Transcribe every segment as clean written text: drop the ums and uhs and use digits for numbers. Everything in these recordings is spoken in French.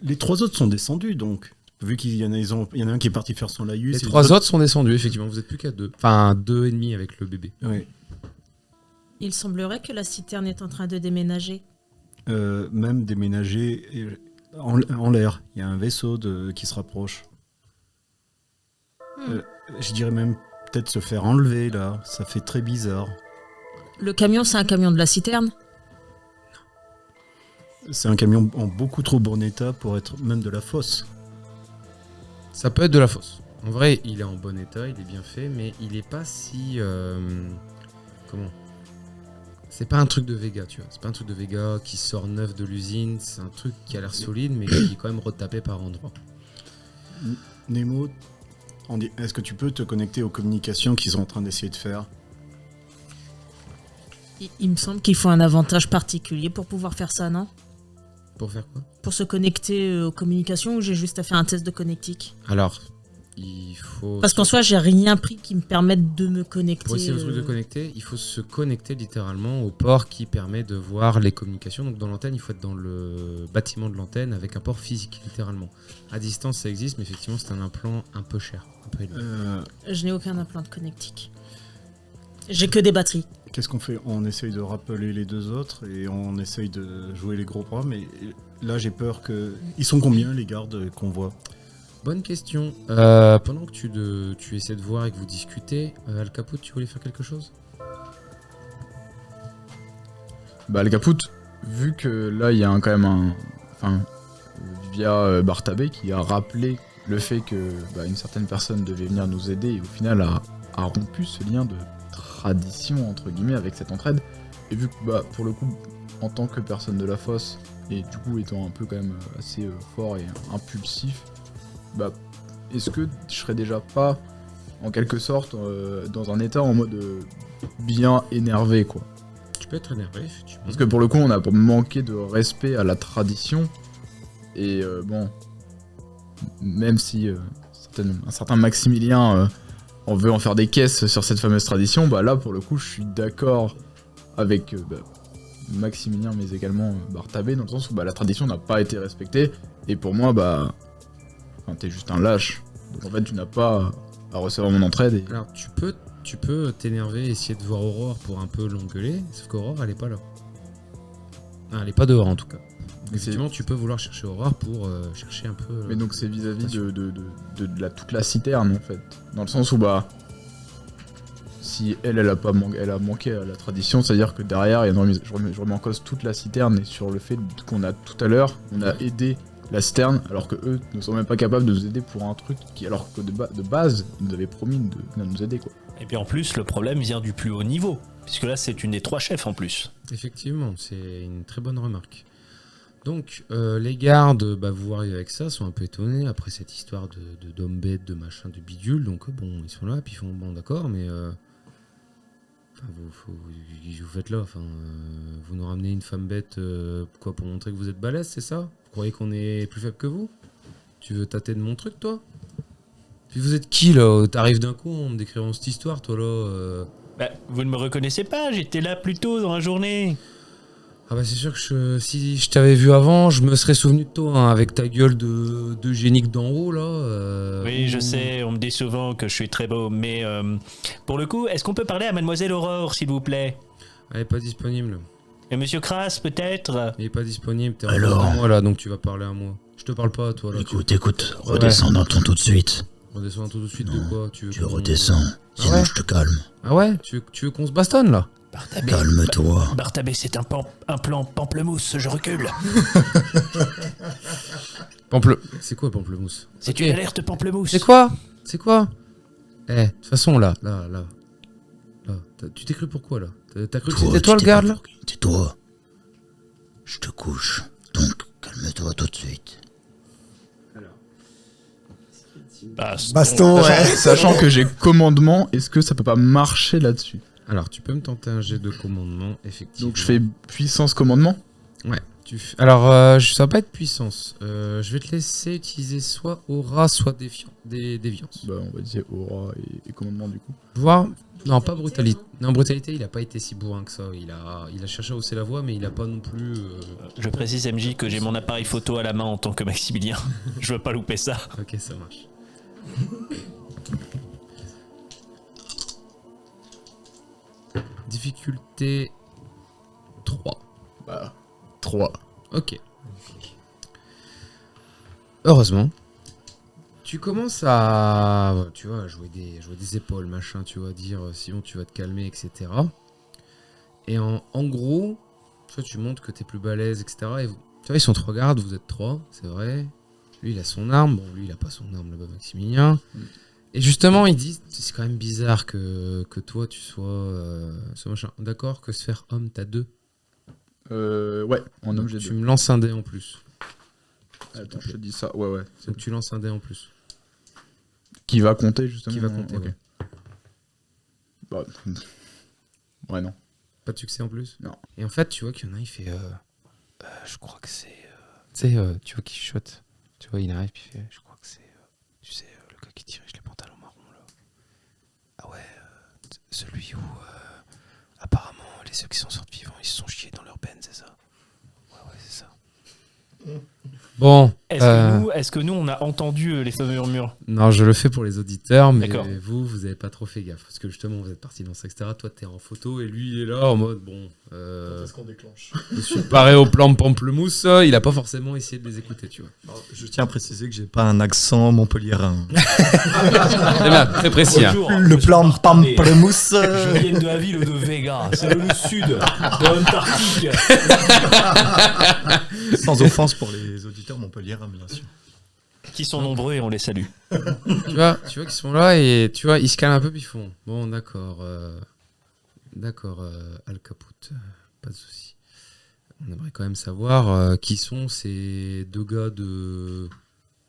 Les 3 autres sont descendus, donc. Vu qu'il y en a, il y en a un qui est parti faire son laïus. Les 3 autres sont descendus, effectivement. Vous êtes plus qu'à 2. Enfin, 2,5 avec le bébé. Oui. Il semblerait que la citerne est en train de déménager. Même déménager en l'air. Il y a un vaisseau qui se rapproche. Je dirais même peut-être se faire enlever, là. Ça fait très bizarre. Le camion, c'est un camion de la citerne ? C'est un camion en beaucoup trop bon état pour être même de la fosse. Ça peut être de la fosse. En vrai, il est en bon état, il est bien fait, mais il est pas si... comment ? C'est pas un truc de Vega, tu vois. C'est pas un truc de Vega qui sort neuf de l'usine. C'est un truc qui a l'air solide, mais qui est quand même retapé par endroits. Nemo, est-ce que tu peux te connecter aux communications qu'ils sont en train d'essayer de faire ? Il me semble qu'il faut un avantage particulier pour pouvoir faire ça, non ? Pour faire quoi ? Pour se connecter aux communications, ou j'ai juste à faire un test de connectique ? Alors, il faut... Parce qu'en soi, j'ai rien pris qui me permette de me connecter. Pour essayer le truc de connecter, il faut se connecter littéralement au port qui permet de voir les communications. Donc dans l'antenne, il faut être dans le bâtiment de l'antenne avec un port physique, littéralement. À distance, ça existe, mais effectivement, c'est un implant un peu cher. Un peu élevé. Je n'ai aucun implant de connectique. J'ai que des batteries. Qu'est-ce qu'on fait ? On essaye de rappeler les 2 autres et on essaye de jouer les gros bras, mais là j'ai peur que... Ils sont combien les gardes qu'on voit ? Bonne question. Pendant que tu essaies de voir et que vous discutez, Al Caput, tu voulais faire quelque chose ? Bah, Al Caput, vu que là il y a quand même via Bartabé qui a rappelé le fait que une certaine personne devait venir nous aider et au final a rompu ce lien de tradition entre guillemets avec cette entraide, et vu que pour le coup en tant que personne de la fosse et du coup étant un peu quand même assez fort et impulsif, est-ce que je serais déjà pas en quelque sorte dans un état en mode bien énervé quoi? Tu peux être énervé, effectivement. Parce que pour le coup on a manqué de respect à la tradition et même si un certain Maximilien on veut en faire des caisses sur cette fameuse tradition, là pour le coup je suis d'accord avec Maximilien mais également Bartabé dans le sens où la tradition n'a pas été respectée et pour moi t'es juste un lâche, donc en fait tu n'as pas à recevoir mon entraide et... Alors tu peux t'énerver et essayer de voir Aurore pour un peu l'engueuler, sauf qu'Aurore elle est pas là. Elle est pas dehors en tout cas. Effectivement, tu peux vouloir chercher Aurore pour chercher un peu... Mais donc c'est vis-à-vis de toute la citerne en fait. Dans le sens où si elle a manqué à la tradition, c'est-à-dire que derrière, je remets en cause toute la citerne et sur le fait qu'on a tout à l'heure, on a aidé la citerne alors que eux ne sont même pas capables de nous aider pour un truc alors que de base, ils nous avaient promis de nous aider quoi. Et puis en plus, le problème vient du plus haut niveau, puisque là c'est une des 3 chefs en plus. Effectivement, c'est une très bonne remarque. Donc, les gardes, vous arrivez avec ça, sont un peu étonnés après cette histoire d'homme bête, de machin, de bidule. Donc, ils sont là, puis ils font bon, d'accord, mais. Vous faites là, vous nous ramenez une femme bête, pour montrer que vous êtes balèze, c'est ça ? Vous croyez qu'on est plus faible que vous ? Tu veux tâter de mon truc, toi ? Puis vous êtes qui, là ? T'arrives d'un coup en me décrivant cette histoire, toi, là Vous ne me reconnaissez pas, j'étais là plus tôt dans la journée. Ah c'est sûr que si je t'avais vu avant, je me serais souvenu de toi, avec ta gueule de génique d'en haut, là. Oui, je sais, on me dit souvent que je suis très beau, mais pour le coup, est-ce qu'on peut parler à Mademoiselle Aurore, s'il vous plaît ? Elle est pas disponible. Et Monsieur Crass, peut-être ? Il est pas disponible, t'es Alors... en face de moi, là, donc tu vas parler à moi. Je te parle pas à toi, là. Écoute, redescends dans ton tout de suite. Redescends tout de suite non, de quoi ? Tu redescends, sinon je te calme. Ah ouais ? Tu veux qu'on se bastonne, là ? Bartabé, calme-toi. Bartabé, c'est un plan pamplemousse, je recule. C'est quoi pamplemousse ? C'est une alerte pamplemousse. C'est quoi ? De toute façon, là, tu t'es cru pourquoi, là ? T'as cru que c'était toi, le garde, là ? Tais-toi. Je te couche, donc calme-toi tout de suite. Baston, ouais. Sachant que j'ai commandement, est-ce que ça peut pas marcher là-dessus ? Alors, tu peux me tenter un jet de commandement, effectivement. Donc je fais puissance commandement ? Ouais. Alors, ça va pas être puissance. Je vais te laisser utiliser soit aura, soit déviance. Bah, on va dire aura et commandement du coup. Voir. Non, pas brutalité. Non, brutalité, il a pas été si bourrin que ça. Il a cherché à hausser la voix, mais il a pas non plus. Je précise, MJ, que j'ai mon appareil photo à la main en tant que Maximilien. Je veux pas louper ça. Ok, ça marche. Difficulté 3. Bah, 3. Ok. Heureusement. Tu commences à, tu vois, jouer des épaules, machin, tu vas dire, sinon tu vas te calmer, etc. Et en gros, tu montres que t'es plus balèze, etc. Et tu vois, ils sont 3 gardes, vous êtes 3, c'est vrai. Lui, il a son arme. Bon, lui, il a pas son arme, là-bas, Maximilien. Et justement, ils disent, c'est quand même bizarre que toi, tu sois ce machin. D'accord, que Sphère Homme, t'as 2. Ouais, en homme, j'ai Tu 2. me lances un dé en plus. Attends, je te dis ça. Ouais. Donc tu lances un dé en plus. Qui va compter, justement. Qui va compter, Ok. ouais. Bah, ouais, non. Pas de succès en plus? Non. Et en fait, tu vois qu'il y en a, il fait... je crois que c'est... Tu sais, tu vois qu'il chuchote. Tu vois, il arrive, puis il fait... Je crois que c'est... tu sais, le gars qui dirige les pantalons marrons, là. Ah ouais, celui où... apparemment, les ceux qui s'en sortent vivants, ils se sont chiés dans leur peine, c'est ça? Ouais, c'est ça. Bon. Est-ce que nous, on a entendu les fameux murmures? Non, je le fais pour les auditeurs, mais D'accord. vous avez pas trop fait gaffe. Parce que justement, vous êtes parti dans ça, etc. Toi, t'es en photo et lui, il est là en mode, bon... Quand est-ce qu'on déclenche? je suis paré au plan de pamplemousse, il a pas forcément essayé de les écouter, tu vois. Alors, je tiens à préciser que j'ai pas un accent montpelliérain. Très bien, très précis. Hein. Bonjour, Le je suis plan de Barthélémy. pamplemousse. Je viens de la ville de Vega, c'est le sud de l'Antarctique. Sans offense pour les auditeurs montpelliérains, bien sûr. Qui sont nombreux et on les salue. Tu vois qu'ils sont là et tu vois, ils se calment un peu puis ils font bon, d'accord, Al Caput, pas de souci. On aimerait quand même savoir qui sont ces 2 gars de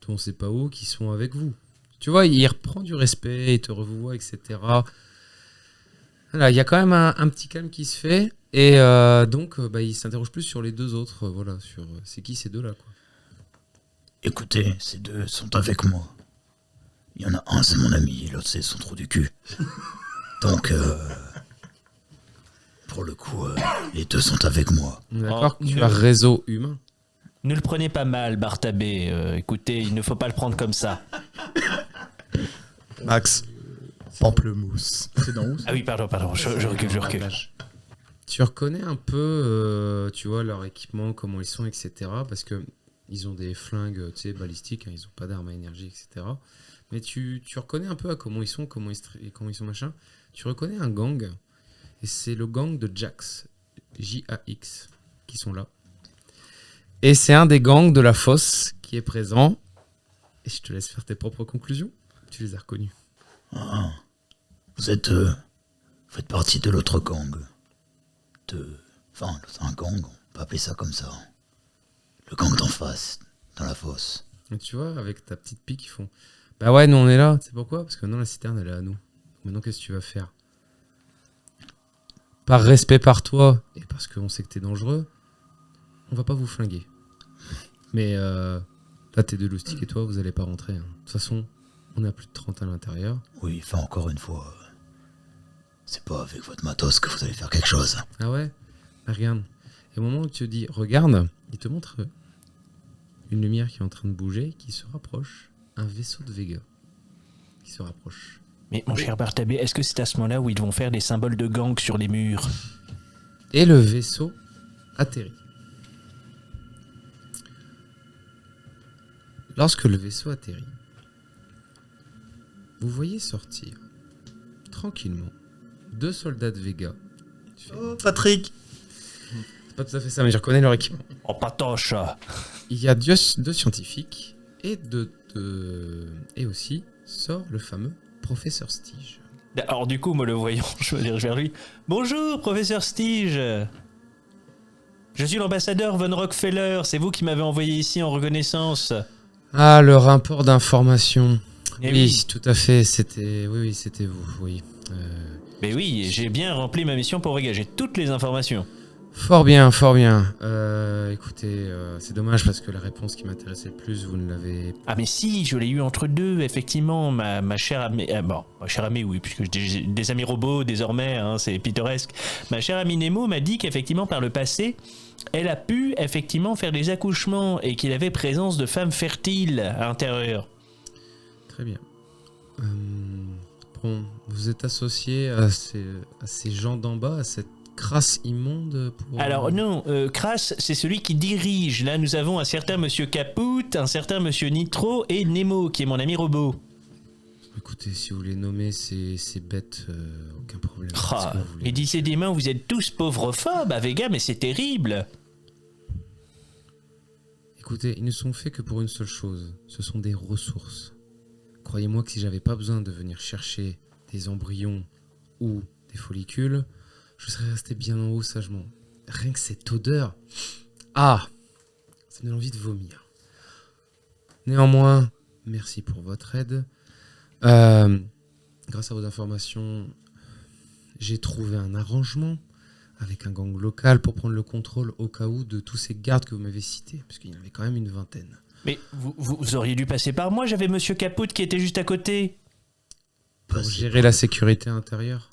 on sait pas où qui sont avec vous. Tu vois, il reprend du respect, il te revoit, etc. Voilà, il y a quand même un petit calme qui se fait et donc il s'interroge plus sur les 2 autres, voilà, sur c'est qui ces 2-là, quoi. Écoutez, ces 2 sont avec moi. Il y en a un, c'est mon ami, et l'autre, c'est son trou du cul. Donc, pour le coup, les 2 sont avec moi. On est d'accord que tu nul. as réseau humain. Ne le prenez pas mal, Bartabé. Écoutez, il ne faut pas le prendre comme ça. Max, pamplemousse. C'est dans où ça? Ah oui, pardon, je recule. Tu reconnais un peu, tu vois, leur équipement, comment ils sont, etc. Parce que ils ont des flingues, tu sais, balistiques, hein, ils ont pas d'armes à énergie, etc. Mais tu reconnais un peu à comment ils sont, comment ils sont machin. Tu reconnais un gang, et c'est le gang de Jax, J-A-X, qui sont là. Et c'est un des gangs de la fosse qui est présent. Et je te laisse faire tes propres conclusions. Tu les as reconnus. Ah, vous faites partie de l'autre gang. Enfin, un gang, on peut appeler ça comme ça. Le gang d'en face, dans la fosse. Et tu vois, avec ta petite pique, ils font bah ouais, nous on est là. C'est pourquoi? Parce que maintenant la citerne elle est à nous. Maintenant, qu'est-ce que tu vas faire? Par respect par toi, et parce qu'on sait que t'es dangereux, on va pas vous flinguer. Mais là, t'es 2 loustiques et toi, vous allez pas rentrer. Hein. De toute façon, on est à plus de 30 à l'intérieur. Oui, enfin, encore une fois, c'est pas avec votre matos que vous allez faire quelque chose. Ah ouais? Bah, regarde. Et au moment où tu te dis regarde, il te montre une lumière qui est en train de bouger, qui se rapproche. Un vaisseau de Vega qui se rapproche. Mais mon cher Bartabé, est-ce que c'est à ce moment-là où ils vont faire des symboles de gang sur les murs? Et le vaisseau atterrit. Lorsque le vaisseau atterrit, vous voyez sortir tranquillement 2 soldats de Vega. Oh, Patrick. C'est pas tout à fait ça, mais je reconnais leur équipement. Oh, patoche! Il y a 2 scientifiques et et aussi sort le fameux professeur Stige. Alors du coup, moi le voyant, je me dirige vers lui. Bonjour, professeur Stige. Je suis l'ambassadeur Von Rockefeller, c'est vous qui m'avez envoyé ici en reconnaissance. Ah, le rapport d'information. Eh Oui, tout à fait, c'était vous, oui. Mais oui, j'ai bien rempli ma mission pour dégager toutes les informations. Fort bien, fort bien. Écoutez, c'est dommage parce que la réponse qui m'intéressait le plus, vous ne l'avez... Ah mais si, je l'ai eu entre deux, effectivement, ma chère amie... ma chère amie, oui, puisque j'ai des amis robots désormais, hein, c'est pittoresque. Ma chère amie Nemo m'a dit qu'effectivement, par le passé, elle a pu effectivement faire des accouchements et qu'il avait présence de femmes fertiles à l'intérieur. Très bien. Bon, vous êtes associé à ces gens d'en bas, à cette crasse immonde pour... Alors non, Crass, c'est celui qui dirige. Là, nous avons un certain Monsieur Caput, un certain Monsieur Nitro et Nemo, qui est mon ami robot. Écoutez, si vous les nommez ces bêtes, aucun problème. Qu'est-ce Ah, que vous voulez et d'ici des mains, vous êtes tous pauvrophobes à Vega, mais c'est terrible. Écoutez, ils ne sont faits que pour une seule chose, ce sont des ressources. Croyez-moi que si j'avais pas besoin de venir chercher des embryons ou des follicules, je serais resté bien en haut sagement. Rien que cette odeur... Ah, ça me donne envie de vomir. Néanmoins, merci pour votre aide. Grâce à vos informations, j'ai trouvé un arrangement avec un gang local pour prendre le contrôle au cas où de tous ces gardes que vous m'avez cités, parce qu'il y en avait quand même une vingtaine. Mais vous auriez dû passer par moi, j'avais Monsieur Caput qui était juste à côté. Pour gérer la sécurité intérieure.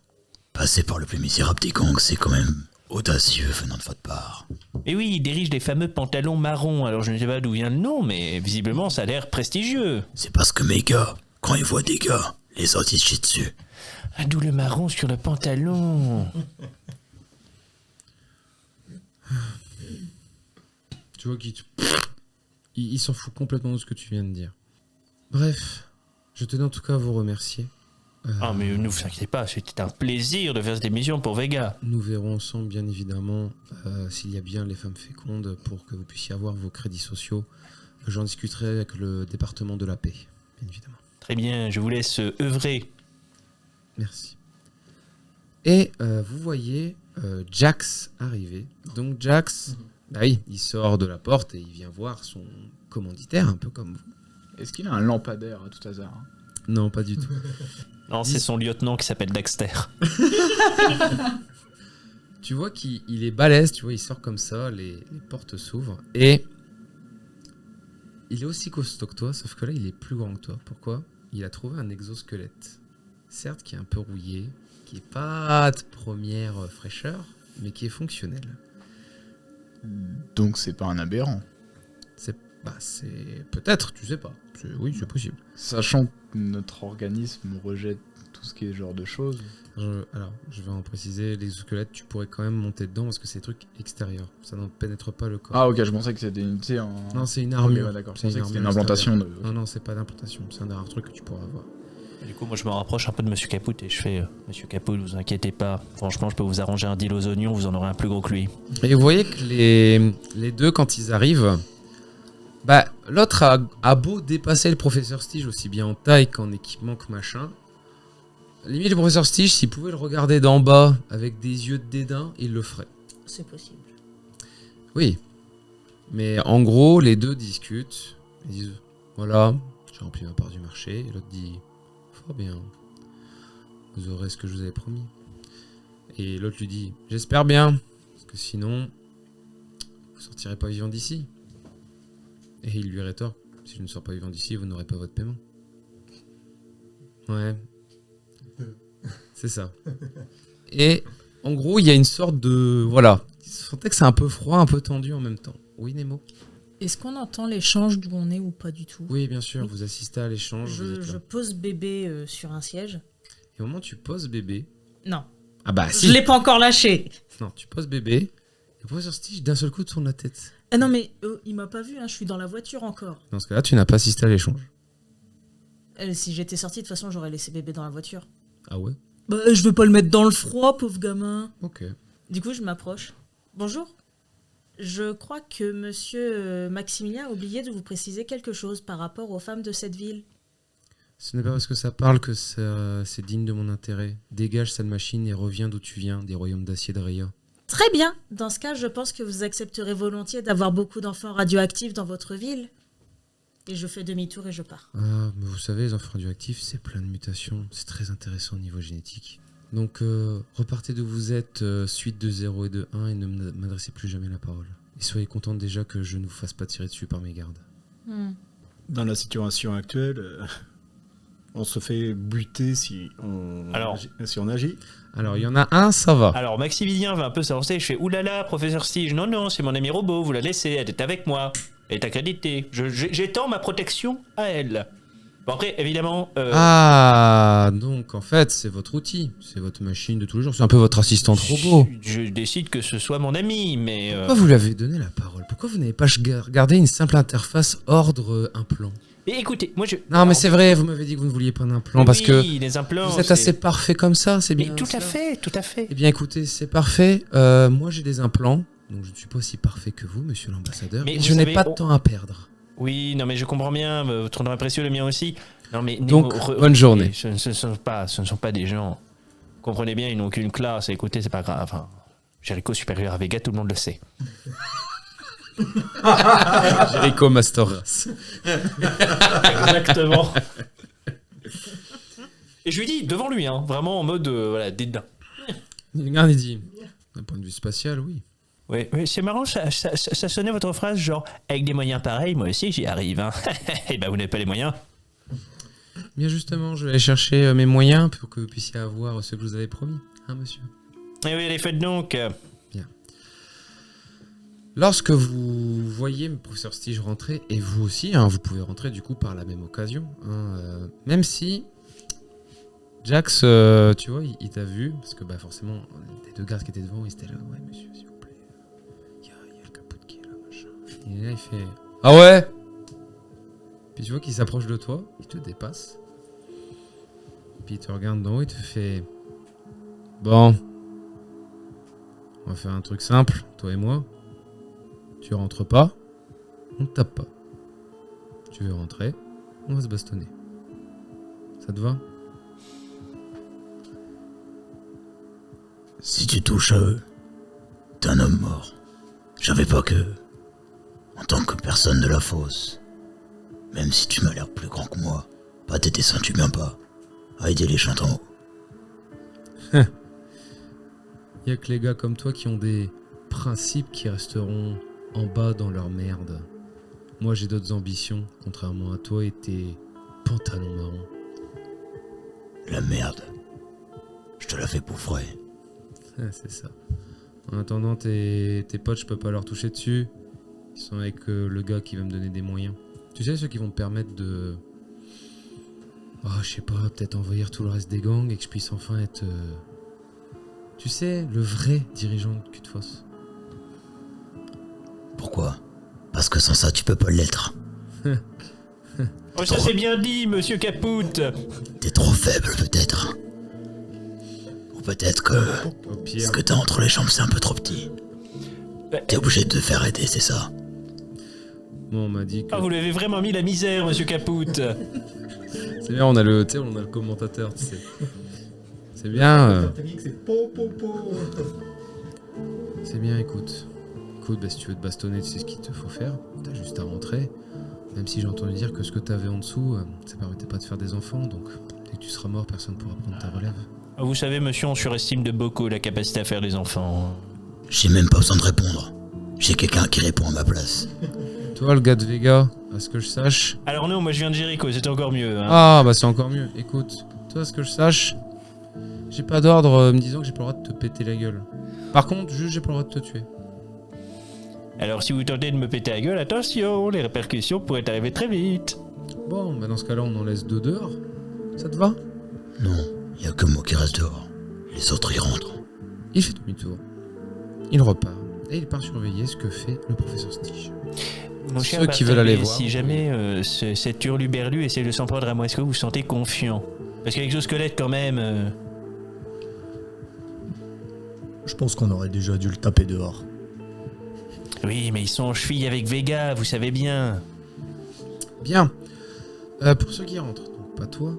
Passer par le plus misérable des gangs, c'est quand même audacieux venant de votre part. Et oui, il dirige les fameux pantalons marrons, alors je ne sais pas d'où vient le nom, mais visiblement ça a l'air prestigieux. C'est parce que mes gars, quand ils voient des gars, les autres ils se chient dessus. Ah, d'où le marron sur le pantalon. Tu vois il s'en fout complètement de ce que tu viens de dire. Bref, je tenais en tout cas à vous remercier. Ah mais ne vous inquiétez pas, c'était un plaisir de faire cette émission pour Vega. Nous verrons ensemble, bien évidemment, s'il y a bien les femmes fécondes pour que vous puissiez avoir vos crédits sociaux. J'en discuterai avec le département de la paix, bien évidemment. Très bien, je vous laisse œuvrer. Merci. Et vous voyez Jax arriver. Donc Jax, bah oui, il sort de la porte et il vient voir son commanditaire, un peu comme vous. Est-ce qu'il a un lampadaire à tout hasard? Non, pas du tout. Non, c'est son lieutenant qui s'appelle Daxter. Tu vois qu'il est balèze, tu vois, il sort comme ça, les portes s'ouvrent. Et il est aussi costaud que toi, sauf que là, il est plus grand que toi. Pourquoi? Il a trouvé un exosquelette. Certes, qui est un peu rouillé, qui est pas de première fraîcheur, mais qui est fonctionnel. Donc c'est pas un aberrant. C'est peut-être, tu sais pas. Oui, c'est possible. Sachant que notre organisme rejette tout ce qui est ce genre de choses. Alors, je vais en préciser, l'exosquelette, tu pourrais quand même monter dedans parce que c'est des trucs extérieurs. Ça n'en pénètre pas le corps. Ah ok, je pensais que c'était une... Non, c'est une armure. Ok, ouais, d'accord. Je C'est pensais que c'était une armure implantation de... extérieure. Non, c'est pas d'implantation. C'est un des rares trucs que tu pourras avoir. Du coup, moi, je me rapproche un peu de Monsieur Caput et je fais Monsieur Caput, vous inquiétez pas. Franchement, je peux vous arranger un deal aux oignons, vous en aurez un plus gros que lui. Et vous voyez que les deux, quand ils arrivent, bah, l'autre a beau dépasser le professeur Stige aussi bien en taille qu'en équipement que machin. Limite, le professeur Stige, s'il pouvait le regarder d'en bas avec des yeux de dédain, il le ferait. C'est possible. Oui. Mais en gros, les deux discutent. Ils disent, voilà, j'ai rempli ma part du marché. Et l'autre dit, fort bien. Vous aurez ce que je vous avais promis. Et l'autre lui dit, j'espère bien. Parce que sinon, vous sortirez pas vivant d'ici. Et il lui rétorque, si je ne sors pas vivant d'ici, vous n'aurez pas votre paiement. Ouais. C'est ça. Et en gros, il y a une sorte de... Voilà. Il se sentait que c'est un peu froid, un peu tendu en même temps. Oui, Nemo? Est-ce qu'on entend l'échange d'où on est ou pas du tout? Oui, bien sûr, vous assistez à l'échange. vous êtes Je là. pose bébé sur un siège. Et au moment où tu poses bébé... Non, Ah bah si. je l'ai pas encore lâché. Non, tu poses bébé. Et le professeur Stige, d'un seul coup, tourne la tête. Ah non mais il m'a pas vu, hein, je suis dans la voiture encore. Dans ce cas-là, tu n'as pas assisté à l'échange. Si j'étais sorti, de toute façon, j'aurais laissé bébé dans la voiture. Ah ouais? Bah, je vais pas le mettre dans le froid, pauvre gamin. Ok. Du coup, je m'approche. Bonjour. Je crois que monsieur Maximilien a oublié de vous préciser quelque chose par rapport aux femmes de cette ville. Ce n'est pas parce que ça parle que c'est digne de mon intérêt. Dégage cette machine et reviens d'où tu viens, des royaumes d'acier de Rhea. Très bien. Dans ce cas, je pense que vous accepterez volontiers d'avoir beaucoup d'enfants radioactifs dans votre ville. Et je fais demi-tour et je pars. Ah, mais vous savez, les enfants radioactifs, c'est plein de mutations. C'est très intéressant au niveau génétique. Donc, repartez d'où vous êtes, suite de 0 et de 1, et ne m'adressez plus jamais la parole. Et soyez contents déjà que je ne vous fasse pas tirer dessus par mes gardes. Dans la situation actuelle, on se fait buter si on agit. Alors, il y en a un, ça va. Alors, Maximilien va un peu s'avancer. Je fais oulala, professeur Stige. Non, c'est mon ami robot. Vous la laissez. Elle est avec moi. Elle est accréditée. J'étends ma protection à elle. Bon, après, évidemment. Ah, donc en fait, c'est votre outil. C'est votre machine de tous les jours. C'est un peu votre assistante robot. Je décide que ce soit mon ami, mais. Pourquoi vous lui avez donné la parole? Pourquoi vous n'avez pas regardé une simple interface ordre implant? Et écoutez, moi je. Non, mais c'est vrai, vous m'avez dit que vous ne vouliez pas d'implant parce que les implants, vous êtes assez parfait comme ça, c'est bien. Mais tout à fait. Eh bien, écoutez, c'est parfait. Moi, j'ai des implants, donc je ne suis pas aussi parfait que vous, monsieur l'ambassadeur. Mais Et vous je n'ai savez, pas de temps à perdre. Oui, non, mais je comprends bien. Votre honneur est précieux, le mien aussi. Non, mais Donc, bonne journée. Ce ne sont pas des gens. Comprenez bien, ils n'ont qu'une classe. Écoutez, c'est pas grave. Enfin, Jericho supérieur à Vega, tout le monde le sait. Jericho Master Race. Exactement. Et je lui dis, devant lui, hein, vraiment en mode voilà, dédain. Il regarde et dit, d'un point de vue spatial, oui. Oui, c'est marrant, ça sonnait votre phrase genre, avec des moyens pareils, moi aussi j'y arrive. Hein. Et ben vous n'avez pas les moyens. Bien justement, je vais aller chercher mes moyens pour que vous puissiez avoir ce que je vous avais promis, hein, monsieur. Et oui, les faites donc. Bien. Lorsque vous voyez le professeur Stige rentrer, et vous aussi, hein, vous pouvez rentrer du coup par la même occasion, hein, même si Jax, tu vois, il t'a vu, parce que bah forcément, les deux gardes qui étaient devant, ils étaient là, ouais monsieur, s'il vous plaît, il y a le capot qui est là, machin. Et là, il fait, ah ouais. Puis tu vois qu'il s'approche de toi, il te dépasse, puis il te regarde d'en haut, il te fait, bon, on va faire un truc simple, toi et moi. Tu rentres pas, on te tape pas. Tu veux rentrer, on va se bastonner. Ça te va? Si tu touches à eux, t'es un homme mort. Je savais pas que, en tant que personne de la fosse, même si tu m'as l'air plus grand que moi, pas tes dessins tu viens pas à aider les gens en haut. Y a que les gars comme toi qui ont des principes qui resteront en bas dans leur merde. Moi j'ai d'autres ambitions, contrairement à toi et tes pantalons marrons. La merde. Je te la fais bouffer. C'est ça. En attendant, tes potes, je peux pas leur toucher dessus. Ils sont avec le gars qui va me donner des moyens. Tu sais, ceux qui vont me permettre de... Oh, je sais pas, peut-être envahir tout le reste des gangs et que je puisse enfin être... Tu sais, le vrai dirigeant de Cutfoss. Pourquoi? Parce que sans ça, tu peux pas l'être. Oh, ça c'est bien dit, monsieur Capoute. T'es trop faible, peut-être. Ou peut-être que Au pire. ce que t'as entre les jambes, c'est un peu trop petit. T'es obligé de te faire aider, c'est ça? Bon, on m'a dit que... Ah, vous l'avez vraiment mis la misère, monsieur Capoute. C'est bien, on a le commentateur, tu sais. C'est bien. C'est bien, écoute. Écoute, bah, si tu veux te bastonner, tu sais ce qu'il te faut faire. T'as juste à rentrer. Même si j'ai entendu dire que ce que t'avais en dessous, ça permettait pas de faire des enfants. Donc, dès que tu seras mort, personne pourra prendre ta relève. Vous savez, monsieur, on surestime de beaucoup la capacité à faire des enfants. J'ai même pas besoin de répondre. J'ai quelqu'un qui répond à ma place. Toi, le gars de Vega, à ce que je sache... Alors non, moi je viens de Jericho, c'était encore mieux. Hein. Ah, bah c'est encore mieux. Écoute, toi, à ce que je sache, j'ai pas d'ordre me disant que j'ai pas le droit de te péter la gueule. Par contre, juste, j'ai pas le droit de te tuer. Alors si vous tentez de me péter la gueule, attention, les répercussions pourraient arriver très vite. Bon, bah dans ce cas-là, on en laisse 2 dehors. Ça te va? Non, y a que moi qui reste dehors. Les autres y rentrent. Il fait demi-tour. Il repart. Et il part surveiller ce que fait le professeur Stige. Mon cher Ceux qui veulent aller Bartleby, voir. si jamais cet hurluberlu essaie de s'en prendre à moi, est-ce que vous vous sentez confiant? Parce qu'avec l'exosquelette quand même... Je pense qu'on aurait déjà dû le taper dehors. Oui, mais ils sont en cheville avec Vega, vous savez bien. Bien. Pour ceux qui rentrent, donc pas toi,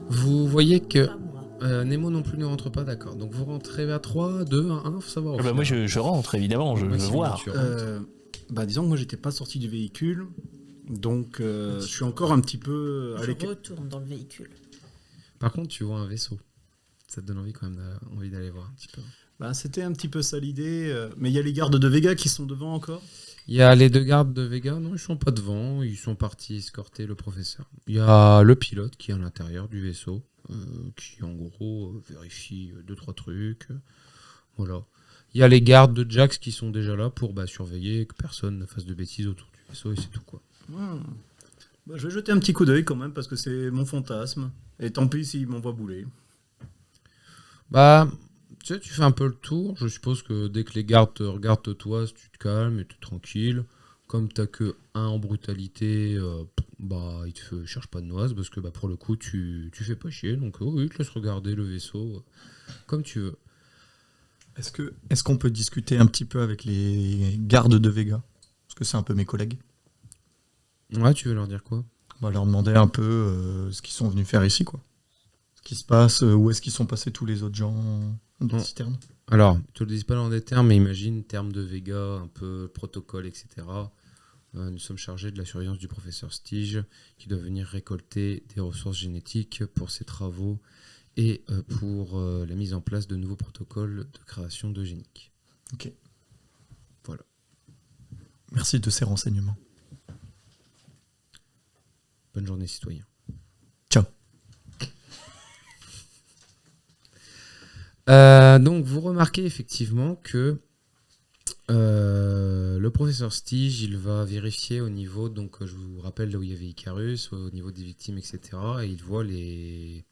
vous voyez que Pas moi. Nemo non plus ne rentre pas, d'accord. Donc vous rentrez à 3, 2, 1, 1, faut savoir. Ah bah moi je rentre évidemment, je veux voir. Bah disons que moi j'étais pas sorti du véhicule, donc je suis encore un petit peu à Je l'écart. retourne dans le véhicule. Par contre, tu vois un vaisseau. Ça te donne envie quand même envie d'aller voir un petit peu. Bah, c'était un petit peu ça l'idée. Mais il y a les gardes de Vega qui sont devant encore. Il y a les 2 gardes de Vega, non, ils sont pas devant, ils sont partis escorter le professeur. Il y a le pilote qui est à l'intérieur du vaisseau, qui en gros vérifie 2-3 trucs. Voilà. Il y a les gardes de Jax qui sont déjà là pour surveiller que personne ne fasse de bêtises autour du vaisseau et c'est tout quoi. Bah, je vais jeter un petit coup d'œil quand même parce que c'est mon fantasme. Et tant pis s'il m'envoie bouler. Tu sais, tu fais un peu le tour. Je suppose que dès que les gardes te regardent toi, tu te calmes et tu es tranquille. Comme t'as que 1 en brutalité, il te cherche pas de noise parce que pour le coup, tu fais pas chier. Donc oui, tu laisses regarder le vaisseau comme tu veux. Est-ce qu'on peut discuter un petit peu avec les gardes de Vega? Parce que c'est un peu mes collègues. Ouais, tu veux leur dire quoi? On va leur demander un peu ce qu'ils sont venus faire ici, quoi. Ce qui se passe, où est-ce qu'ils sont passés tous les autres gens de citerne. Alors, ils te le disent pas dans des termes, mais imagine, termes de Vega, un peu protocole, etc. Nous sommes chargés de la surveillance du professeur Stige, qui doit venir récolter des ressources génétiques pour ses travaux et pour la mise en place de nouveaux protocoles de création d'eugénique. Ok. Voilà. Merci de ces renseignements. Bonne journée, citoyen. Ciao. Donc, vous remarquez effectivement que le professeur Stige, il va vérifier au niveau, donc je vous rappelle là où il y avait Icarus, au niveau des victimes, etc. Et il voit les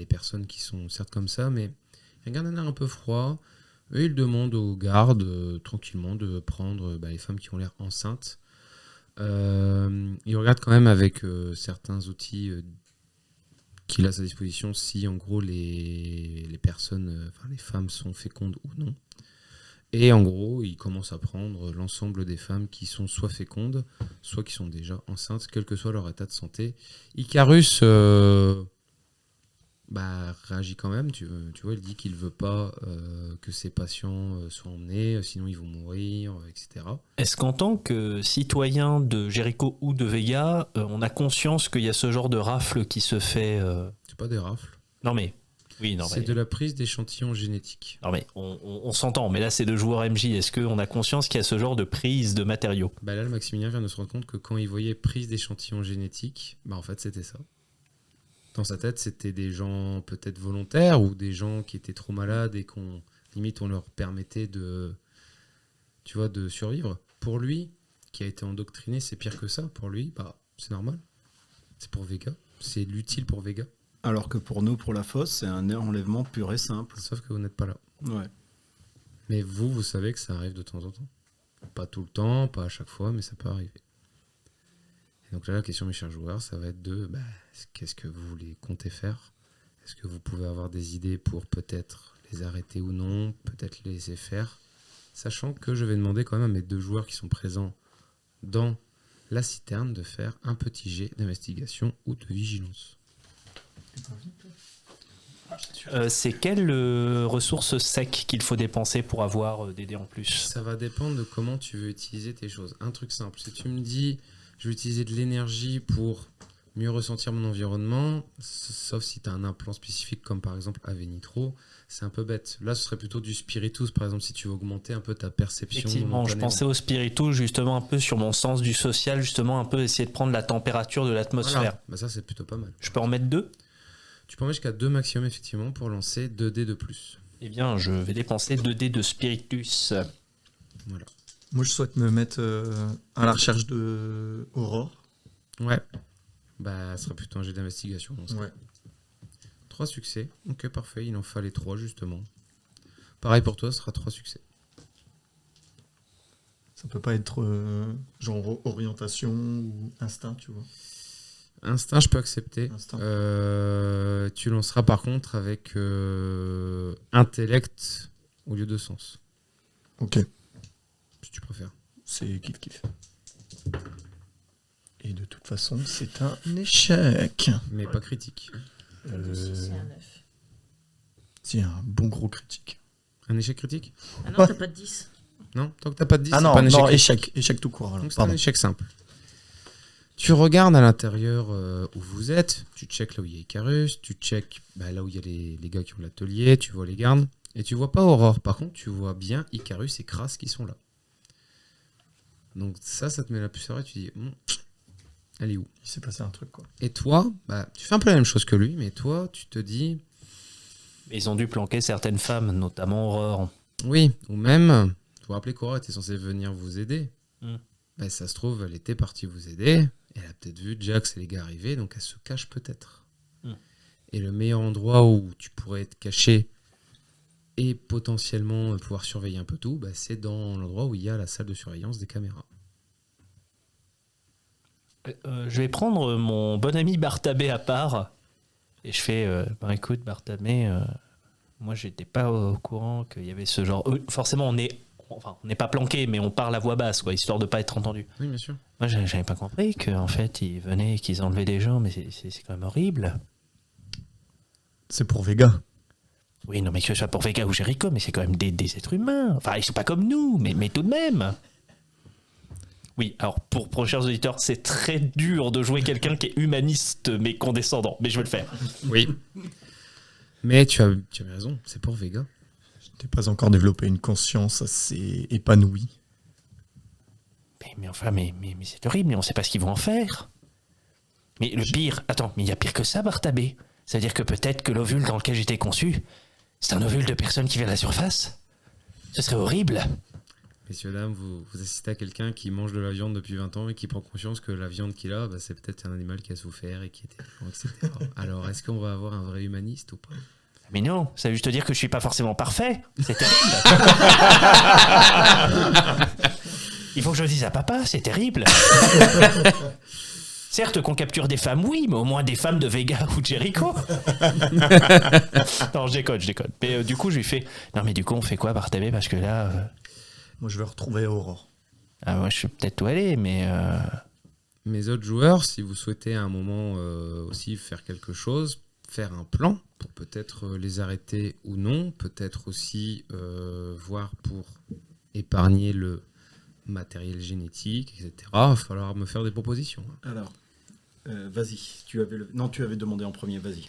personnes qui sont certes comme ça, mais il regarde un air un peu froid. Et il demande aux gardes tranquillement de prendre les femmes qui ont l'air enceintes. Il regarde quand même avec certains outils qu'il a à sa disposition si en gros les personnes, les femmes sont fécondes ou non. Et en gros, il commence à prendre l'ensemble des femmes qui sont soit fécondes, soit qui sont déjà enceintes, quel que soit leur état de santé. Icarus réagit quand même, tu vois, il dit qu'il veut pas que ses patients soient emmenés, sinon ils vont mourir, etc. Est-ce qu'en tant que citoyen de Jericho ou de Vega, on a conscience qu'il y a ce genre de rafle qui se fait C'est pas des rafles. Non mais... Oui, c'est de la prise d'échantillons génétiques. Non mais on s'entend, mais là c'est de joueurs MJ. Est-ce qu'on a conscience qu'il y a ce genre de prise de matériaux? Là, le Maximilien vient de se rendre compte que quand il voyait prise d'échantillons génétiques, en fait c'était ça. Dans sa tête, c'était des gens peut-être volontaires ou des gens qui étaient trop malades et qu'on limite on leur permettait de survivre. Pour lui, qui a été endoctriné, c'est pire que ça. Pour lui, c'est normal. C'est pour Vega. C'est l'utile pour Vega. Alors que pour nous, pour la fosse, c'est un enlèvement pur et simple. Sauf que vous n'êtes pas là. Ouais. Mais vous savez que ça arrive de temps en temps. Pas tout le temps, pas à chaque fois, mais ça peut arriver. Et donc là, la question, mes chers joueurs, ça va être de qu'est-ce que vous voulez compter faire? Est-ce que vous pouvez avoir des idées pour peut-être les arrêter ou non, peut-être les laisser faire? Sachant que je vais demander quand même à mes 2 joueurs qui sont présents dans la citerne de faire un petit jet d'investigation ou de vigilance. C'est quelle ressource sec qu'il faut dépenser pour avoir des dés en plus? Ça va dépendre de comment tu veux utiliser tes choses. Un truc simple, si tu me dis je vais utiliser de l'énergie pour mieux ressentir mon environnement, sauf si tu as un implant spécifique comme par exemple Avenitro, c'est un peu bête. Là ce serait plutôt du Spiritus par exemple si tu veux augmenter un peu ta perception. Effectivement, je pensais au Spiritus justement un peu sur mon sens du social, justement un peu essayer de prendre la température de l'atmosphère. Voilà. Ça c'est plutôt pas mal. Je peux en mettre 2? Tu peux en mettre jusqu'à 2 maximum effectivement pour lancer 2 dés de plus. Eh bien je vais dépenser 2 dés de Spiritus. Voilà. Moi je souhaite me mettre à la recherche de Aurore. Ouais. Ça sera plutôt un jet d'investigation. Ouais. 3 succès. Ok, parfait. Il en fallait 3 justement. Pareil pour toi, ce sera 3 succès. Ça peut pas être genre orientation ou instinct, tu vois. Instinct, je peux accepter. Instinct. Tu lanceras par contre avec intellect au lieu de sens. Ok. Si tu préfères. C'est kiff-kiff. Et de toute façon, c'est un échec. Mais pas critique. C'est un 9. C'est un bon gros critique. Un échec critique? Ah non, Ouais. t'as pas de 10. Non, tant que t'as pas de 10, Ah c'est non, pas un échec non, critique. échec tout court. Alors. Donc c'est Pardon. un échec simple. Tu Tu regardes à l'intérieur où vous êtes, tu checkes là où il y a Icarus, tu checkes là où il y a les gars qui ont l'atelier, tu vois les gardes, et tu vois pas Aurore. Par contre, tu vois bien Icarus et Kras qui sont là. Donc ça te met la puce à l'oreille, tu dis, elle est où? Il s'est passé un truc, quoi. Et toi, tu fais un peu la même chose que lui, mais toi, tu te dis, Ils ont dû planquer certaines femmes, notamment Aurore. oui, ou même, vous vous rappelez qu'Aurore était censée venir vous aider. Ça se trouve, elle était partie vous aider, elle a peut-être vu Jax et les gars arriver, donc elle se cache peut-être. Et le meilleur endroit où tu pourrais être caché et potentiellement pouvoir surveiller un peu tout, c'est dans l'endroit où il y a la salle de surveillance des caméras. Je vais prendre mon bon ami Bartabé à part et je fais écoute Bartabé, moi j'étais pas au courant qu'il y avait ce genre. Forcément on n'est pas planqué, mais on parle à voix basse, quoi, histoire de pas être entendu. Oui, bien sûr. Moi j'avais pas compris qu'en fait ils venaient et qu'ils enlevaient des gens, mais c'est quand même horrible. C'est pour Vega. Oui, non, mais que ce soit pour Vega ou Jericho, mais c'est quand même des êtres humains. Enfin, ils sont pas comme nous, mais tout de même. Oui, alors pour chers auditeurs, c'est très dur de jouer quelqu'un qui est humaniste mais condescendant, mais je vais le faire. Oui. Mais tu as bien raison, c'est pour Vega. Je n'ai pas encore développé une conscience assez épanouie. Mais enfin, mais c'est horrible, mais on sait pas ce qu'ils vont en faire. Mais le pire, attends, mais il y a pire que ça, Bartabé. C'est-à-dire que peut-être que l'ovule dans lequel j'étais conçu, c'est un ovule de personne qui vient de la surface. Ce serait horrible. Messieurs, dames, vous assistez à quelqu'un qui mange de la viande depuis 20 ans et qui prend conscience que la viande qu'il a, c'est peut-être un animal qui a souffert et qui était vivant, etc. Alors, est-ce qu'on va avoir un vrai humaniste ou pas? Mais non, ça veut juste dire que je suis pas forcément parfait. C'est terrible. Il faut que je le dise à papa, c'est terrible. Certes qu'on capture des femmes, oui, mais au moins des femmes de Vega ou de Jericho. Non, je déconne. Mais du coup, je lui fais, non mais du coup, on fait quoi, Bartabé? Parce que là... Moi, je vais retrouver Aurore. Ah, moi, je sais peut-être où aller, mais... Mes autres joueurs, si vous souhaitez à un moment aussi faire quelque chose, faire un plan pour peut-être les arrêter ou non, peut-être aussi voir pour épargner le matériel génétique, etc. Il va falloir me faire des propositions. Alors, vas-y. Tu avais demandé en premier, vas-y.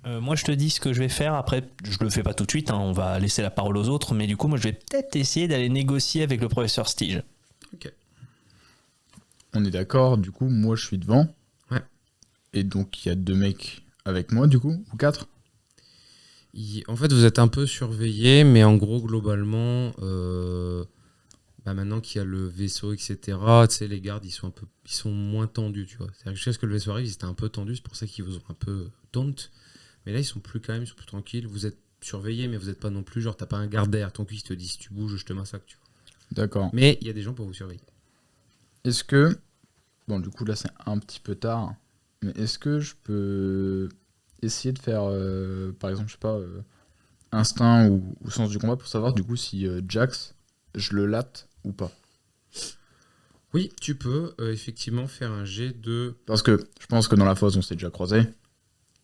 moi, je te dis ce que je vais faire. Après, je le fais pas tout de suite. On va laisser la parole aux autres. Mais du coup, moi, je vais peut-être essayer d'aller négocier avec le professeur Stige. Ok. On est d'accord, du coup, moi je suis devant. Ouais. Et donc il y a 2 mecs avec moi, du coup, ou 4. En fait, vous êtes un peu surveillé, mais en gros, globalement, maintenant qu'il y a le vaisseau, etc., tu sais, les gardes, ils sont moins tendus, tu vois. C'est-à-dire que jusqu'à ce que le vaisseau arrive, ils étaient un peu tendus, c'est pour ça qu'ils vous ont un peu taunt. Mais là, ils sont plus calmes, ils sont plus tranquilles. Vous êtes surveillé, mais vous n'êtes pas non plus, genre, t'as pas un garde derrière ton cul qui te dit si tu bouges, je te massacre, tu vois. D'accord. Mais il y a des gens pour vous surveiller. Est-ce que... Bon, du coup, là, c'est un petit peu tard. Mais est-ce que je peux essayer de faire, par exemple, je sais pas, instinct ou sens du combat pour savoir, du coup, si Jax, je le latte ou pas? Oui, tu peux effectivement faire un jet de... Parce que je pense que dans la fosse, on s'est déjà croisés.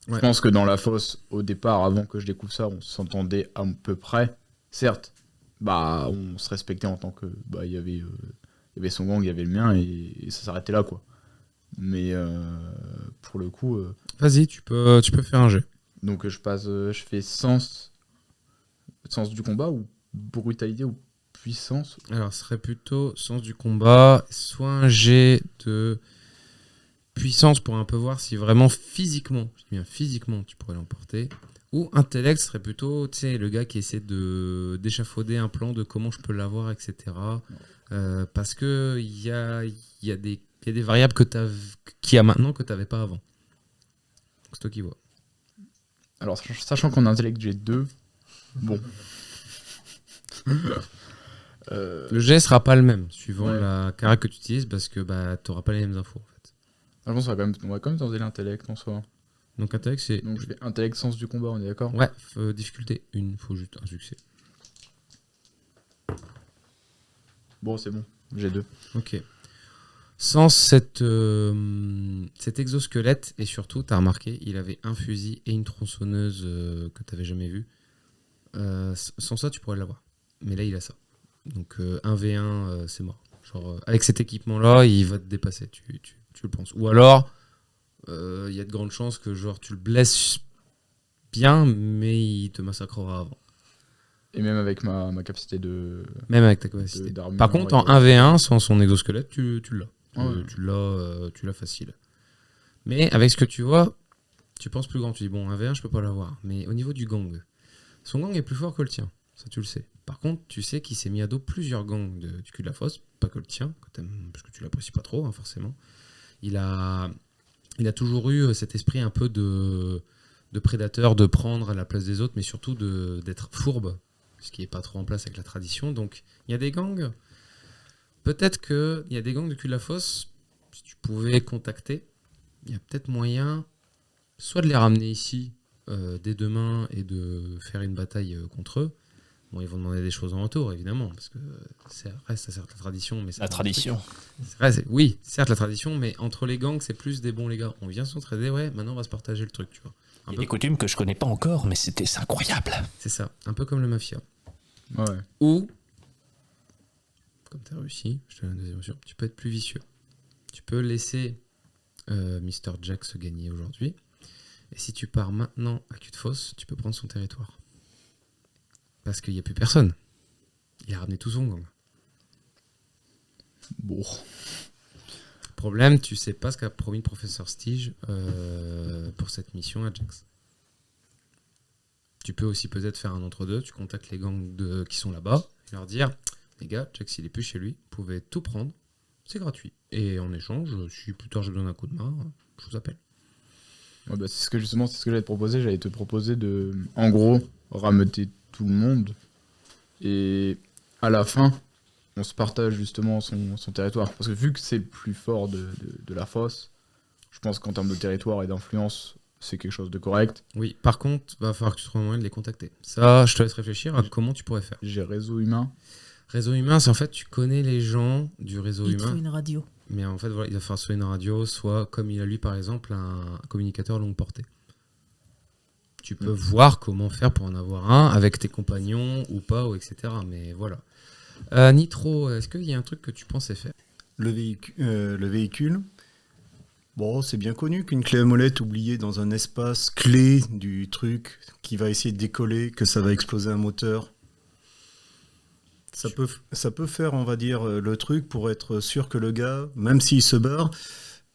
Ouais. Je pense que dans la fosse, au départ, avant que je découvre ça, on s'entendait à peu près. Certes, on se respectait en tant que... il y avait son gang, il y avait le mien, et ça s'arrêtait là, quoi. Mais pour le coup... Vas-y, tu peux faire un jet. Donc je fais sens du combat ou brutalité ou puissance. Alors, ce serait plutôt sens du combat, soit un jet de puissance pour un peu voir si vraiment physiquement, je dis bien physiquement, tu pourrais l'emporter. Ou intellect serait plutôt, tu sais, le gars qui essaie d'échafauder un plan de comment je peux l'avoir, etc. Parce que il y a des variables qu'il y a maintenant que tu n'avais pas avant. C'est toi qui vois. Alors, sachant qu'en intellect j'ai 2, bon. Le jet sera pas le même, suivant Ouais. la caractère que tu utilises, parce que tu n'auras pas les mêmes infos, en fait. Je pense qu'on va quand même tenter l'intellect en soi. Donc intellect, c'est... Donc je fais intellect sens du combat, on est d'accord? Ouais, difficulté 1, faut juste un succès. Bon, c'est bon, j'ai 2. Ok. Sans cet exosquelette, et surtout, t'as remarqué, il avait un fusil et une tronçonneuse que t'avais jamais vu. Sans ça, tu pourrais l'avoir. Mais là, il a ça. Donc 1v1, c'est mort. Genre, avec cet équipement-là, il va te dépasser, tu le penses. Ou alors, il y a de grandes chances que genre tu le blesses bien, mais il te massacrera avant. Et même avec ma capacité de. Même avec ta capacité. d'armure, Par contre, et en de- 1v1, sans son exosquelette, tu l'as. Ouais. Tu l'as facile. Mais avec ce que tu vois, tu penses plus grand. Tu dis, bon, 1v1, je peux pas l'avoir. Mais au niveau du gang, son gang est plus fort que le tien. Ça, tu le sais. Par contre, tu sais qu'il s'est mis à dos plusieurs gangs du cul de la fosse, pas que le tien, parce que tu l'apprécies pas trop, hein, forcément. Il a toujours eu cet esprit un peu de prédateur, de prendre à la place des autres, mais surtout d'être fourbe, ce qui n'est pas trop en place avec la tradition. Donc, il y a des gangs. Peut-être qu'il y a des gangs de cul de la fosse, si tu pouvais contacter, il y a peut-être moyen soit de les ramener ici dès demain et de faire une bataille contre eux. Bon, ils vont demander des choses en retour, évidemment, parce que ça reste certes la tradition. Mais La tradition. C'est vrai, oui, certes la tradition, mais entre les gangs, c'est plus des bons les gars. On vient s'entraider, ouais, maintenant on va se partager le truc, tu vois. Il y a des coutumes que je connais pas encore, mais c'est incroyable. C'est ça, un peu comme le mafia. Ouais. Ou, comme tu as réussi, je te donne une deuxième option, tu peux être plus vicieux. Tu peux laisser Mr. Jack se gagner aujourd'hui. Et si tu pars maintenant à cul de fosse, tu peux prendre son territoire. Parce qu'il n'y a plus personne. Il a ramené tout son gang. Bon. Problème, tu sais pas ce qu'a promis le professeur Stige pour cette mission à Jax. Tu peux aussi peut-être faire un entre-deux, tu contactes les gangs qui sont là-bas, et leur dire, les gars, Jax il est plus chez lui, vous pouvez tout prendre, c'est gratuit. Et en échange, si plus tard j'ai besoin d'un coup de main, je vous appelle. Ouais, bah, c'est ce que j'allais te proposer. J'allais te proposer de, en gros, rameuter tout le monde. Et à la fin, on se partage justement son territoire. Parce que vu que c'est le plus fort de la fosse, je pense qu'en termes de territoire et d'influence, c'est quelque chose de correct. Oui, par contre, va falloir que tu trouves un moyen de les contacter. Ça, je te laisse réfléchir à comment tu pourrais faire. J'ai réseau humain. Réseau humain, c'est en fait, tu connais les gens du réseau Il humain. trouve une radio. Mais en fait, voilà, il va falloir soit une radio, soit, comme il a lui par exemple, un communicateur longue portée. Tu peux voir comment faire pour en avoir un avec tes compagnons ou pas, ou etc. Mais voilà. Nitro, est-ce qu'il y a un truc que tu pensais faire? Le véhicule, bon, c'est bien connu qu'une clé à molette oubliée dans un espace clé du truc qui va essayer de décoller, que ça va exploser un moteur. Ça peut faire, on va dire, le truc pour être sûr que le gars, même s'il se barre,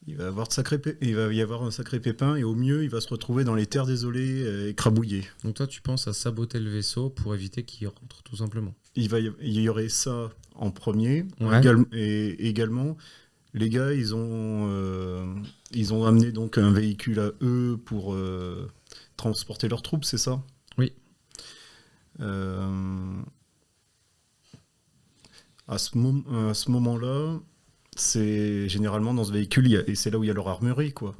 il va y avoir un sacré pépin et au mieux, il va se retrouver dans les terres désolées écrabouillé. Donc toi, tu penses à saboter le vaisseau pour éviter qu'il rentre, tout simplement. Il y aurait ça en premier. Ouais. Et également, les gars, ils ont amené donc un véhicule à eux pour transporter leurs troupes, c'est ça? Oui. À ce moment-là, c'est généralement dans ce véhicule, et c'est là où il y a leur armurerie, quoi.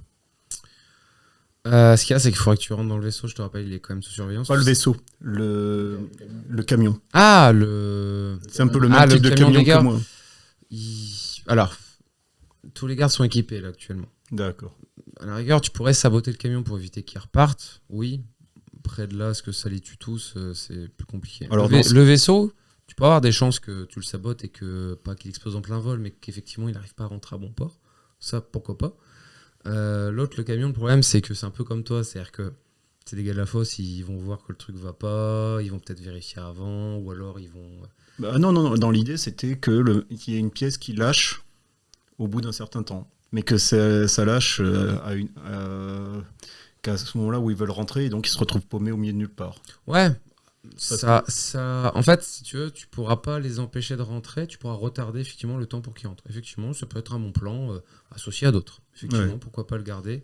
Ce qu'il y a, c'est qu'il faudrait que tu rentres dans le vaisseau. Je te rappelle, il est quand même sous surveillance. Pas le vaisseau, le camion. Ah, C'est un peu le même type de camion des camion gars. que moi. Alors, tous les gardes sont équipés là actuellement. D'accord. À la rigueur, tu pourrais saboter le camion pour éviter qu'il reparte. Oui. Près de là, ce que ça les tue tous, c'est plus compliqué. Alors, le vaisseau, tu peux avoir des chances que tu le sabotes et que, pas qu'il explose en plein vol, mais qu'effectivement il n'arrive pas à rentrer à bon port. Ça, pourquoi pas. L'autre, le camion, le problème, c'est que c'est un peu comme toi. C'est-à-dire que c'est des gars de la fosse, ils vont voir que le truc va pas, ils vont peut-être vérifier avant, ou alors ils vont... Non, dans l'idée, c'était qu'il y ait une pièce qui lâche au bout d'un certain temps. Mais que ça lâche qu'à ce moment-là où ils veulent rentrer, et donc ils se retrouvent paumés au milieu de nulle part. Ouais, ça, en fait, si tu veux, tu pourras pas les empêcher de rentrer, tu pourras retarder effectivement le temps pour qu'ils rentrent. Effectivement, ça peut être un bon plan associé à d'autres. Effectivement, Ouais. pourquoi pas le garder.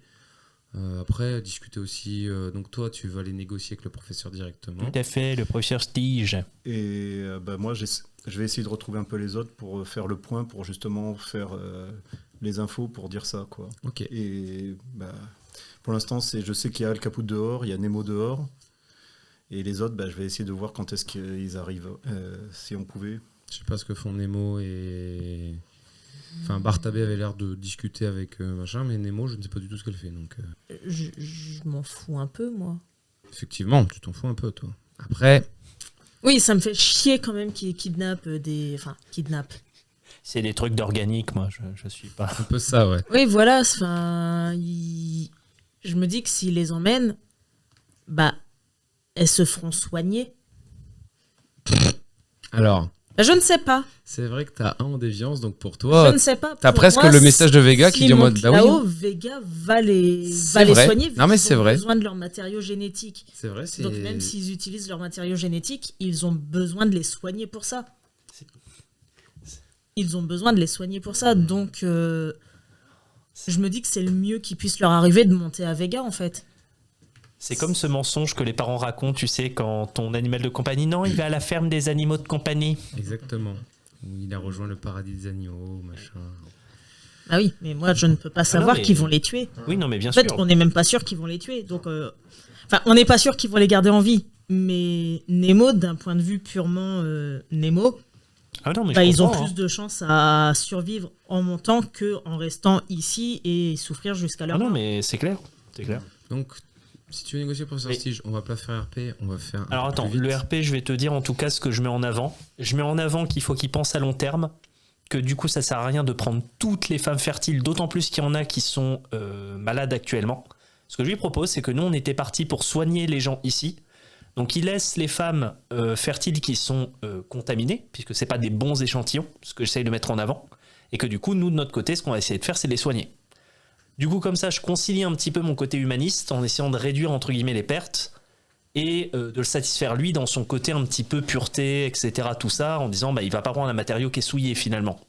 Après, discuter aussi. Donc toi, tu vas les négocier avec le professeur directement. Tout à fait, le professeur Stige. Et moi, je vais essayer de retrouver un peu les autres pour faire le point, pour justement faire les infos, pour dire ça, quoi. Ok. Et pour l'instant, je sais qu'il y a Al Caput dehors, il y a Nemo dehors. Et les autres, je vais essayer de voir quand est-ce qu'ils arrivent, si on pouvait. Je sais pas ce que font Nemo et... Enfin, Bartabé avait l'air de discuter avec machin, mais Nemo, je ne sais pas du tout ce qu'elle fait. Donc, Je m'en fous un peu, moi. effectivement, tu t'en fous un peu, toi. Après, Oui, ça me fait chier quand même qu'ils kidnappent des... Enfin, kidnappent. C'est des trucs d'organique, moi, je suis pas. Un peu ça, ouais. Oui, voilà. Enfin, je me dis que s'ils les emmènent, bah, elles se feront soigner. Alors, Bah, je ne sais pas. c'est vrai que t'as un en déviance, donc pour Je toi, ne sais pas. t'as Pour presque moi, le message de Vega qui s'ils dit en mode montent bah oui. là-haut, Vega va les C'est vrai. soigner. Non, mais Ils c'est ont vrai. besoin de leurs matériaux génétiques. C'est vrai, c'est. Donc même s'ils utilisent leurs matériaux génétiques, ils ont besoin de les soigner pour ça. Ils ont besoin de les soigner pour ça. Donc je me dis que c'est le mieux qui puisse leur arriver de monter à Vega en fait. C'est comme ce mensonge que les parents racontent, tu sais, quand ton animal de compagnie, non, il va à la ferme des animaux de compagnie. Exactement. Où il a rejoint le paradis des animaux, machin. Ah oui, mais moi je ne peux pas savoir mais- qu'ils vont les tuer. Oui, non, mais bien En fait, sûr. on n'est même pas sûr qu'ils vont les tuer. Donc, enfin, on n'est pas sûr qu'ils vont les garder en vie. Mais Nemo, d'un point de vue purement Nemo, Ah non, mais bah, je ils ont comprends, plus de chances à survivre en montant que en restant ici et souffrir jusqu'à hein. leur Ah non, mort. mais c'est clair. C'est clair. Donc, si tu veux négocier pour ce Mais- prestige, on va pas faire RP, on va faire. un Alors peu attends, plus vite. le RP, je vais te dire en tout cas ce que je mets en avant. Je mets en avant qu'il faut qu'ils pensent à long terme, que du coup ça sert à rien de prendre toutes les femmes fertiles, d'autant plus qu'il y en a qui sont malades actuellement. Ce que je lui propose, c'est que nous on était partis pour soigner les gens ici. Donc il laisse les femmes fertiles qui sont contaminées, puisque c'est pas des bons échantillons, ce que j'essaye de mettre en avant, et que du coup nous de notre côté, ce qu'on va essayer de faire, c'est de les soigner. Du coup, comme ça, je concilie un petit peu mon côté humaniste en essayant de réduire, entre guillemets, les pertes et de le satisfaire, lui, dans son côté un petit peu pureté, etc., tout ça, en disant, bah, il va pas prendre un matériau qui est souillé, finalement.